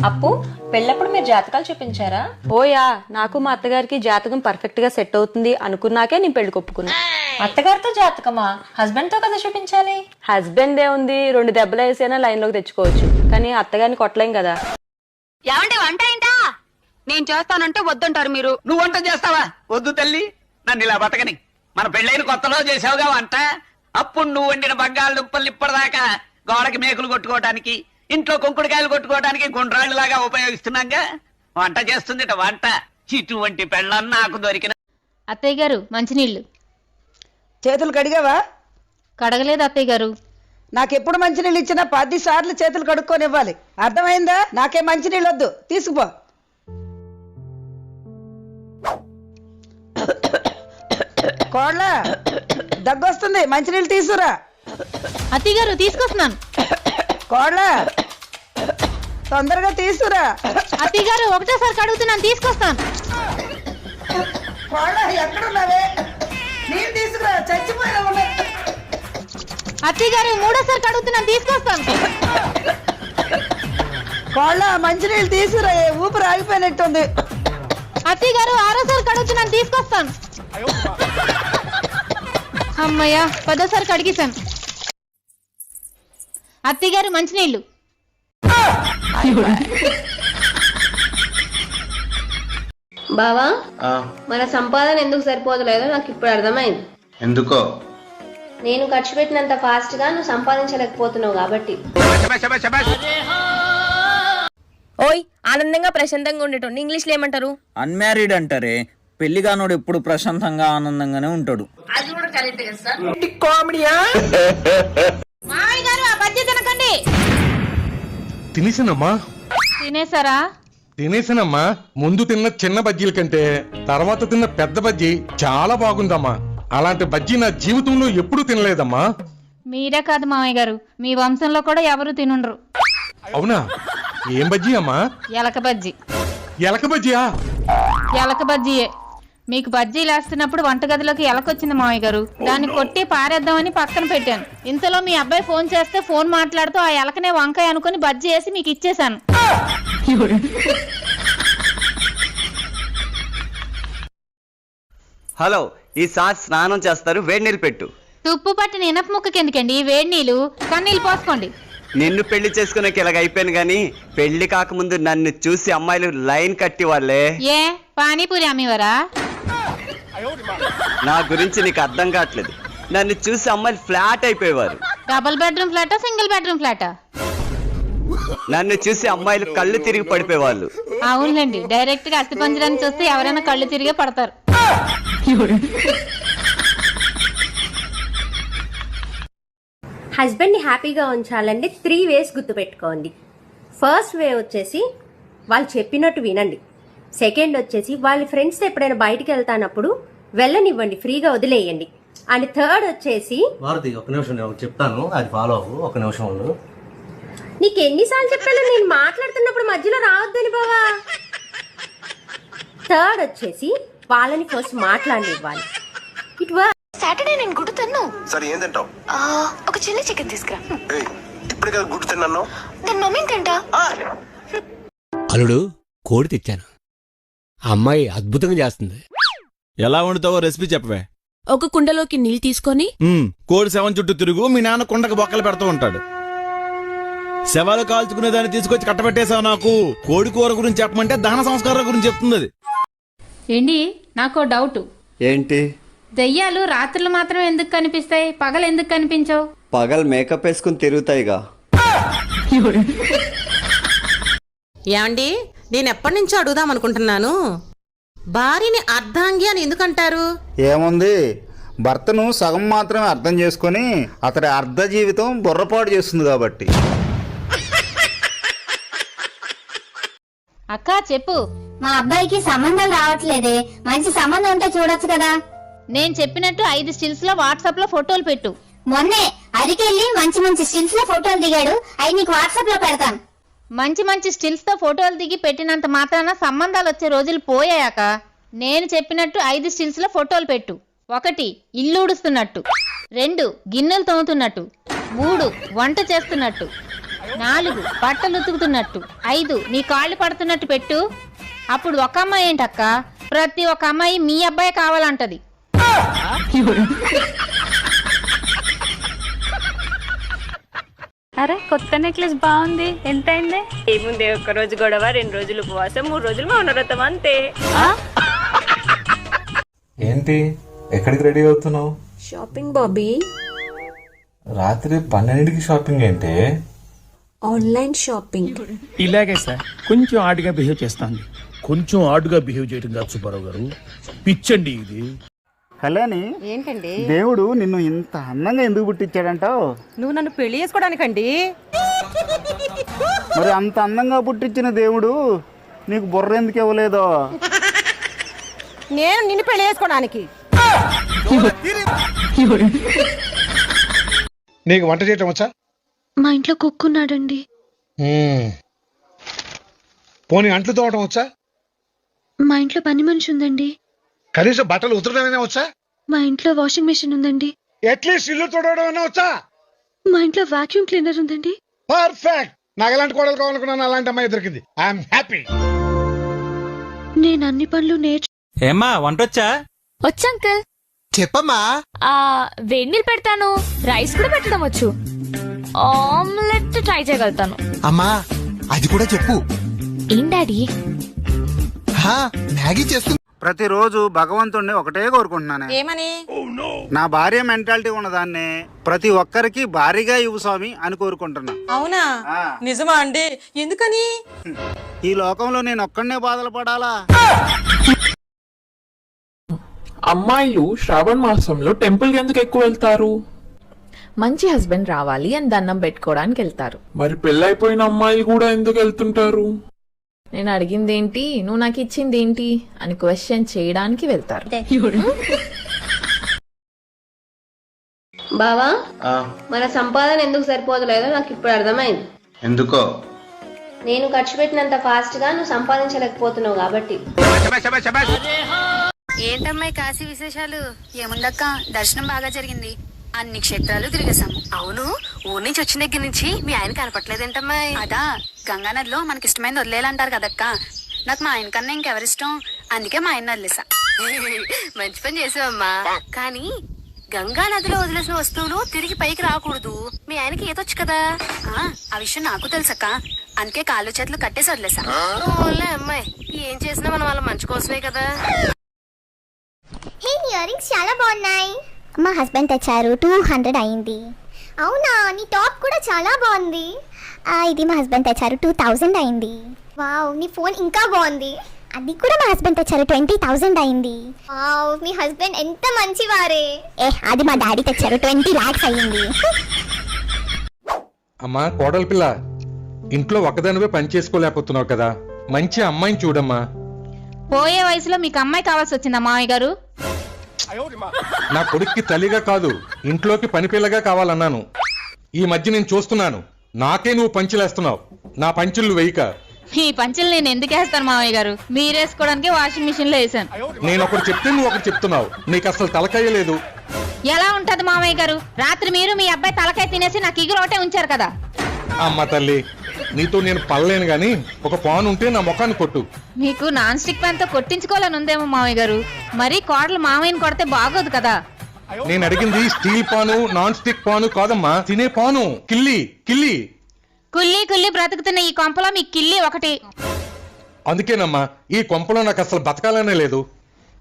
అప్పు పెళ్ళప్పుడు మీరు జాతకాలు చూపించారా? ఓయా, నాకు మా అత్తగారికి జాతకం పర్ఫెక్ట్ గా సెట్ అవుతుంది అనుకున్నాకే నేను పెళ్లి కొప్పుకున్నా. అత్తగారితో జాతకమా? హస్బెండ్ తో కదా చూపించాలి. హస్బెండ్ ఏ ఉంది, 2 దెబ్బలు వేసైనా లైన్ లోకి తెచ్చుకోవచ్చు, కానీ అత్తగారిని కొట్టలేం కదా. ఏమంటే వంట ఏంటా? నేను చేస్తానంటే వద్దంటారు మీరు. నువ్వు వంట చేస్తావా? వద్దు తల్లి, నన్ను ఇలా బతకని. మన పెళ్ళైన కొత్తలో చేసావుగా వంట. అప్పుడు నువ్వు వండిన బంగాళదుంపలు ఇప్పటిదాకా గోడకి మేకులు కొట్టుకోవడానికి, ఇంట్లో కుంకుడుకాయలు కొట్టుకోవడానికి గుండ్రాళ్ళు లాగా ఉపయోగిస్తున్నాగా. వంట చేస్తుందిట వంట. ఇటువంటి పెళ్ళం నాకు దొరికిన. అత్తయ్య గారు మంచినీళ్ళు. చేతులు కడిగావా? కడగలేదు అత్తయ్య గారు. నాకెప్పుడు మంచినీళ్ళు ఇచ్చినా 10 సార్లు చేతులు కడుక్కొని ఇవ్వాలి, అర్థమైందా? నాకే మంచినీళ్ళు వద్దు, తీసుకుపో. కోళ్ళ దగ్గొస్తుంది, మంచినీళ్ళు తీసుకురా. అత్తయ్య గారు తీసుకొస్తున్నాను. కోళ్ళ తొందరగా తీసుకురా. అత్తయ్య గారు ఒకటేసారి కడుగుతున్నాను, తీసుకొస్తాను. కోళ్ళ ఎక్కడున్నావే? నీళ్ళు తీసుకురా, చచ్చిపోయినా ఉన్నాయి. అత్తయ్య గారు మూడోసారి కడుగుతున్నాను, తీసుకొస్తాను. కోళ్ళ మంచినీళ్ళు తీసుకురా, ఊపిరి ఆగిపోయినట్టుంది. అత్తయ్య గారు ఆరోసారి కడుగుతున్నాను, తీసుకొస్తాను. అమ్మయ్యా, 10వ సారి కడిగేశాను. అత్తయ్య గారు మంచినీళ్ళు. బావా, మన సంపాదన ఎందుకు సరిపోతలేదో నాకు ఇప్పుడు అర్థమైంది. ఎందుకో? నేను ఖర్చు పెట్టినంత ఫాస్ట్ గా నువ్వు సంపాదించలేకపోతున్నావు కాబట్టి. ఓయ్, ఆనందంగా ప్రశాంతంగా ఉండేటోని ఇంగ్లీష్ లో ఏమంటారు? అన్మ్యారీడ్ అంటారే. పెళ్లిగానోడు ఎప్పుడు ప్రశాంతంగా ఆనందంగానే ఉంటాడు. మామయ్య గారు ఆ బజ్జీ తినకండి. తినేసానమ్మా. తినేసారా? తినేసానమ్మా. ముందు తిన్న చిన్న బజ్జీల కంటే తర్వాత తిన్న పెద్ద బజ్జీ చాలా బాగుందమ్మా. అలాంటి బజ్జీ నా జీవితంలో ఎప్పుడు తినలేదమ్మా. మీరే కాదు మామయ్య గారు, మీ వంశంలో కూడా ఎవరు తినుండ్రు. అవునా? ఏం బజ్జీ అమ్మా? ఎలక బజ్జీ. ఎలక బజ్జియా? ఎలక బజ్జీయే. మీకు బజ్జీలు వేస్తున్నప్పుడు వంటగదిలోకి ఎలకొచ్చింది మామయ్య గారు, దాన్ని కొట్టి పారేద్దామని పక్కన పెట్టాను. ఇంతలో మీ అబ్బాయి ఫోన్ చేస్తే ఫోన్ మాట్లాడుతూ ఆ ఎలకనే వంకాయ అనుకుని బజ్జీ వేసి మీకు ఇచ్చేశాను. హలో, ఈసారి స్నానం చేస్తారు, వేడి నీళ్ళు పెట్టు. తుప్పు పట్టిన ఇనప ముక్కకి ఎందుకండి వేడి నీళ్ళు? కన్నీళ్ళు పోసుకోండి. నిన్ను పెళ్లి చేసుకున్నాక ఇలాగ అయిపోయాను గానీ, పెళ్లి కాకముందు నన్ను చూసి అమ్మాయిలు లైన్ కట్టి వాళ్ళే. ఏ పానీపూరి అమ్మేవారా? నా గురించి నీకు అర్థం కావట్లేదు. నన్ను చూసి అమ్మాయిలు ఫ్లాట్ అయిపోయేవారు. డబుల్ బెడ్రూమ్ ఫ్లాటా, సింగిల్ బెడ్రూమ్ ఫ్లాటా? నన్ను చూసి అమ్మాయిలు కళ్ళు తిరిగి పడిపోయేవాళ్ళు. అవునులేండి, డైరెక్ట్ గా అస్థిపంజరాన్ని చూస్తే ఎవరైనా కళ్ళు తిరిగే పడతారు. హస్బెండ్ ని హ్యాపీగా ఉంచాలంటే 3 వేస్ గుర్తుపెట్టుకోండి. ఫస్ట్ వే వచ్చేసి వాళ్ళు చెప్పినట్టు వినండి. సెకండ్ వచ్చేసి వాళ్ళ ఫ్రెండ్స్ ఎప్పుడైనా బయటికి వెళ్తానప్పుడు వెళ్ళనివ్వండి, ఫ్రీగా వదిలేయండి. అండ్ థర్డ్ వచ్చేసి భారతి, ఒక నిమిషం నేను చెప్తాను, అది ఫాలో అవ్వు. ఒక నిమిషం ఉండు. నీకు ఎన్నిసార్లు చెప్పాను నేను మాట్లాడుతున్నప్పుడు మధ్యలో రావద్దని బావా. థర్డ్ వచ్చేసి వాళ్ళని ఫస్ట్ మాట్లాడివ్వాలి. It work. సాటర్డే నేను గుడ్డు తిన్ను. సరే, ఏం తింటావు? ఒక చిల్లీ చికెన్ తీసుకురా. ఇప్పుడే కదా గుడ్డు తిన్నాను. నేను మమ్మీ తింటా. అల్లుడు, కోడి తెచ్చాను. అమ్మాయి అద్భుతంగా చేస్తుంది. ఎలా వండుతావో రెసిపీ చెప్పవే. ఒక కుండలోకి నీళ్ళు తీసుకొని కోడి శవం చుట్టూ తిరుగు, మీ నాన్న కుండకు బొక్కలు పెడుతూ ఉంటాడు. శవాలు కాల్చుకునే దాన్ని తీసుకొచ్చి కట్టబెట్టేశావు నాకు. కోడి కూర గురించి చెప్పమంటే దహన సంస్కారాల గురించి చెప్తుంది అది. ఏంటి, నాకు డౌట్. ఏంటి? దెయ్యాలు రాత్రులు మాత్రం ఎందుకు కనిపిస్తాయి, పగలు ఎందుకు కనిపించవు? పగలు మేకప్ వేసుకుని తిరుగుతాయిగా. ఏమండి, నేను ఎప్పటి నుంచో అడుగుదాం అనుకుంటున్నాను, భార్యని అర్ధాంగి అని ఎందుకంటారు? ఏముంది, భర్తను సగం మాత్రమే అర్థం చేసుకుని అతడి అర్ధ జీవితం బుర్రపాటు చేస్తుంది కాబట్టి. అక్క చెప్పు. మా అబ్బాయికి సంబంధం రావట్లేదే, మంచి సంబంధం ఉంటే చూడొచ్చు కదా. నేను చెప్పినట్టు 5 స్టిల్స్ లో వాట్సాప్ లో ఫోటోలు పెట్టు. మొన్నే అదికెళ్ళి మంచి మంచి స్టిల్స్ లో ఫోటోలు దిగాడు, అవి నీకు వాట్సాప్ లో పెడతాను. మంచి మంచి స్టిల్స్ తో ఫోటోలు దిగి పెట్టినంత మాత్రాన సంబంధాలు వచ్చే రోజులు పోయాక నేను చెప్పినట్టు 5 స్టిల్స్ లో ఫోటోలు పెట్టు. 1 ఇల్లు ఊడుస్తున్నట్టు, 2 గిన్నెలు తోముతున్నట్టు, 3 వంట చేస్తున్నట్టు, 4 బట్టలు ఉతుకుతున్నట్టు, 5 నీ కాళ్ళు పడుతున్నట్టు పెట్టు. అప్పుడు ఒక అమ్మాయి ఏంటక్క, ప్రతి ఒక్క అమ్మాయి మీ అబ్బాయి కావాలంటది. అరే కొత్త నెక్లెస్ బాగుంది, ఎంత అయింది? ఏముంది, ఒక్క రోజు గొడవ, 2 రోజులు ఉపవాసం, 3 రోజులు మౌనవ్రతం అంతే. ఏంటి ఎక్కడికి రెడీ అవుతున్నావు? షాపింగ్ బాబీ. రాత్రి 12కి షాపింగ్ ఏంటి? Online shopping. ఇలాగే సార్, కొంచెం ఆడుగా బిహేవ్ చేస్తాను. కొంచెం ఆడుగా బిహేవ్ చేయడం కాదు సుబ్బారావు గారు, పిచ్చండి ఇది. కళ్యాణి, ఏంటండి దేవుడు నిన్ను ఇంత అందంగా ఎందుకు పుట్టించాడంటావు? నువ్వు నన్ను పెళ్లి చేసుకోవడానికండి. మరి అంత అందంగా పుట్టించిన దేవుడు నీకు బుర్ర ఎందుకు ఇవ్వలేదో? నేను నిన్ను పెళ్లి చేసుకోవడానికి. నీకు వంట చేయటం వచ్చా? మా ఇంట్లో కుక్కున్నాడండి. పోనీ అంట్లు తోవటం వచ్చా? మా ఇంట్లో పని మనిషి ఉందండి. కనీసం బట్టలు ఉతరడమైనా వచ్చా? మా ఇంట్లో వాషింగ్ మెషిన్ ఉందండి. అట్లీస్ట్ ఇల్లు తోడవడం వచ్చా? మా ఇంట్లో వాక్యూమ్ క్లీనర్ ఉందండి. పర్ఫెక్ట్. నాకు ఎలాంటి కోడలు కావాలనుకున్నాను, అలాంటి అమ్మాయి దొరికింది. I'm happy. నేను అన్ని పనులు ఏమ్మా వంటొచ్చా? వచ్చు అంకుల్. చెప్పమ్మా. వేడి నీళ్ళు పెడతాను, రైస్ కూడా పెట్టడం వచ్చు, ఆమ్లెట్ ట్రై చేయగలుగుతాను. అమ్మా అది కూడా చెప్పు. ఏం డాడీ? మ్యాగీ చేస్తుంది. ప్రతిరోజు భగవంతుడిని ఒకటే కోరుకుంటున్నాను. ఏమని? నా భార్య మెంటాలిటీ ఉన్నదాన్ని ప్రతి ఒక్కరికి భారీగా ఇవ్వు స్వామి అని కోరుకుంటున్నా. అవునా? నిజమా అండి? ఎందుకని? ఈ లోకంలో నేను ఒక్కడనే బాధలు పడాలా? అమ్మాయిలు శ్రావణ మాసంలో టెంపుల్ కి ఎందుకు ఎక్కువ వెళ్తారు? మంచి హస్బెండ్ రావాలి అని దండం పెట్టుకోవడానికి వెళ్తారు. మరి పెళ్ళైపోయిన అమ్మాయిలు కూడా ఎందుకు వెళ్తుంటారు? నేను అడిగింది ఏంటి, నువ్వు నాకు ఇచ్చింది ఏంటి అని క్వశ్చన్ చేయడానికి వెళ్తారు. బావా, మన సంపాదన ఎందుకు సరిపోతలేదో నాకు ఇప్పుడు అర్థమైంది. ఎందుకో? నేను ఖర్చు పెట్టినంత ఫాస్ట్ గా నువ్వు సంపాదించలేకపోతున్నావు కాబట్టి. ఏంటమ్మాయి కాశీ విశేషాలు? ఏముందక్క, దర్శనం బాగా జరిగింది, అన్ని క్షేత్రాలు తిరిగేశాము. అవును, ఊరి నుంచి వచ్చిన దగ్గర నుంచి మీ ఆయన కనపట్లేదేంటమ్మాయి? అదా, గంగానదిలో మనకి ఇష్టమైనది వదిలేయాలంటారు కదక్క. నాకు మా ఆయన కన్నా ఇంకెవరిష్టం, అందుకే మా ఆయన వదిలేసా. మంచి పని చేసావమ్మా. కానీ గంగా నదిలో వదిలేసిన వస్తువులు తిరిగి పైకి రాకూడదు. మీ ఆయనకి ఏదొచ్చు కదా. ఆ విషయం నాకు తెలుసక్క, అందుకే కాళ్ళు చేతులు కట్టేసి వదిలేసా. ఓన్లే అమ్మాయి, ఏం చేసినా మనం వాళ్ళ మంచి కోసమే కదా. ఇయర్ రింగ్స్ చాలా బాగున్నాయి. మా హస్బెండ్ తెచ్చారు, 200 అయింది. అవునా, నీ టాప్ కూడా చాలా బాగుంది. ఇది మా హస్బెండ్ తెచ్చారు, 2000 అయింది. వావ్, నీ ఫోన్ ఇంకా బాగుంది, అది కూడా మా హస్బెండ్ తెచ్చారు, 20,000 అయింది. వావ్, మీ హస్బెండ్ ఎంత మంచివారే. అది మా డాడీ తెచ్చారు, 20 lakhs అయింది. అమ్మా కోడలి పిల్ల, ఇంట్లో ఒక్కదానివే పని చేసుకోలేకపోతున్నావు కదా, మంచి అమ్మాయిని చూడమ్మా. పోయే వయసులో మీకు అమ్మాయి కావాల్సి వచ్చిందా మామయ్య గారు? నా కొడుక్కి తల్లిగా కాదు, ఇంట్లోకి పని పిల్లగా కావాలన్నాను. ఈ మధ్య నేను చూస్తున్నాను, నాకే నువ్వు పంచులేస్తున్నావు. నా పంచులు వేయక. మీ పంచులు నేను ఎందుకు వేస్తాను మామయ్య గారు? మీరేసుకోవడానికి వాషింగ్ మిషన్ లో వేసాను. నేను ఒకటి చెప్తే నువ్వు ఒకటి చెప్తున్నావు, నీకు అసలు తలకాయ లేదు. ఎలా ఉంటది మామయ్య గారు? రాత్రి మీరు మీ అబ్బాయి తలకాయ తినేసి నాకు ఇగురు ఒకటే ఉంచారు కదా. అమ్మ తల్లి, నీతో నేను పడలేను గాని ఒక పాన్ ఉంటే నా ముఖాన్ని కొట్టు. మీకు నాన్ స్టిక్ ప్యాన్ తో కొట్టించుకోవాలని ఉందేమో మామయ్య గారు. మరి కోడలు మామయ్యని కొడితే బాగోదు కదా. నేను అడిగింది స్టీల్ పాను, నాన్ స్టిక్ పాను కాదమ్మా, తినే పాను. కిల్లి కిల్లి కుల్లి కుల్లి బ్రతుకుతున్న ఈ కొంపలో మీ కిల్లి ఒకటి. అందుకేనమ్మా ఈ కొంపలో నాకు అసలు బతకాలనే లేదు.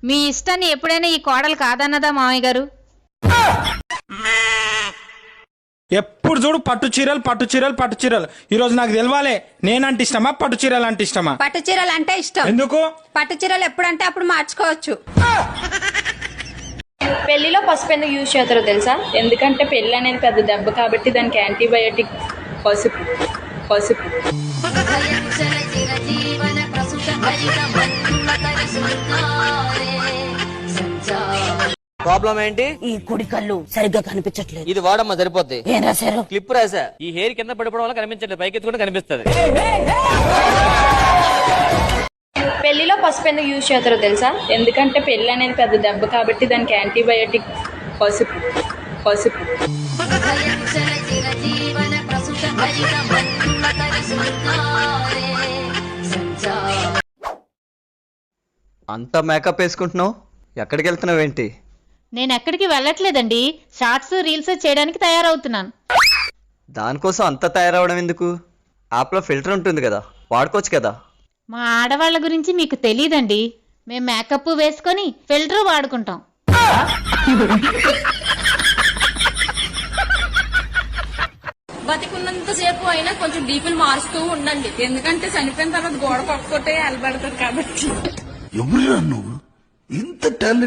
మీ ఇష్టాన్ని ఎప్పుడైనా ఈ కోడలు కాదన్నదా మామయ్య గారు? ఎప్పుడు చూడు పట్టు చీరలు పట్టు చీరలు పట్టు చీరలు. ఈ రోజు నాకు తెలవాలే, నేనంటే ఇష్టమా పట్టు చీరలు అంటే ఇష్టమా? పట్టు చీరలు అంటే ఇష్టం. ఎందుకు? పట్టు చీరలు ఎప్పుడంటే అప్పుడు మార్చుకోవచ్చు. పెళ్లిలో పసుపు ఎందుకు యూజ్ చేస్తారో తెలుసా? ఎందుకంటే పెళ్లి అనేది పెద్ద దెబ్బ కాబట్టి దానికి యాంటీబయోటిక్ పసుపు. పసుపు ప్రాబ్లం ఏంటి? ఈ కుడి కళ్ళు సరిగ్గా కనిపించట్లేదు. ఇది వాడమ్మా సరిపోద్ది. ఏం రాశారు? క్లిప్ రాసా. ఈ హెయిర్ కింద పడిపోవడం వల్ల కనిపించట్లేదు, పైకి ఎత్తుకుంటే కనిపిస్తుంది. పెళ్లిలో పసుపు ఎందుకు యూజ్ చేస్తారో తెలుసా? ఎందుకంటే పెళ్లి అనేది పెద్ద దెబ్బ కాబట్టి దానికి యాంటీబయోటిక్ పసుపు. పసుపు అంత మేకప్ వేసుకుంటున్నావు, ఎక్కడికి వెళ్తున్నావు ఏంటి? నేను ఎక్కడికి వెళ్ళట్లేదండి, షార్ట్స్ రీల్స్ చేయడానికి తయారవుతున్నాను. దానికోసం అంత తయారవడం ఎందుకు? యాప్లో ఫిల్టర్ ఉంటుంది కదా, వాడుకోవచ్చు కదా. మా ఆడవాళ్ళ గురించి మీకు తెలీదండి, మేము మేకప్ వేసుకొని ఫిల్టర్ వాడుకుంటాం. బతికున్నంత సేపు అయినా కొంచెం డీపులు మారుస్తూ ఉండండి, ఎందుకంటే చనిపోయిన తర్వాత గోడ కొట్టుకుంటే అలబడతారు కాబట్టి. ఎవరురా నువ్వు ఇంత టాలెంట్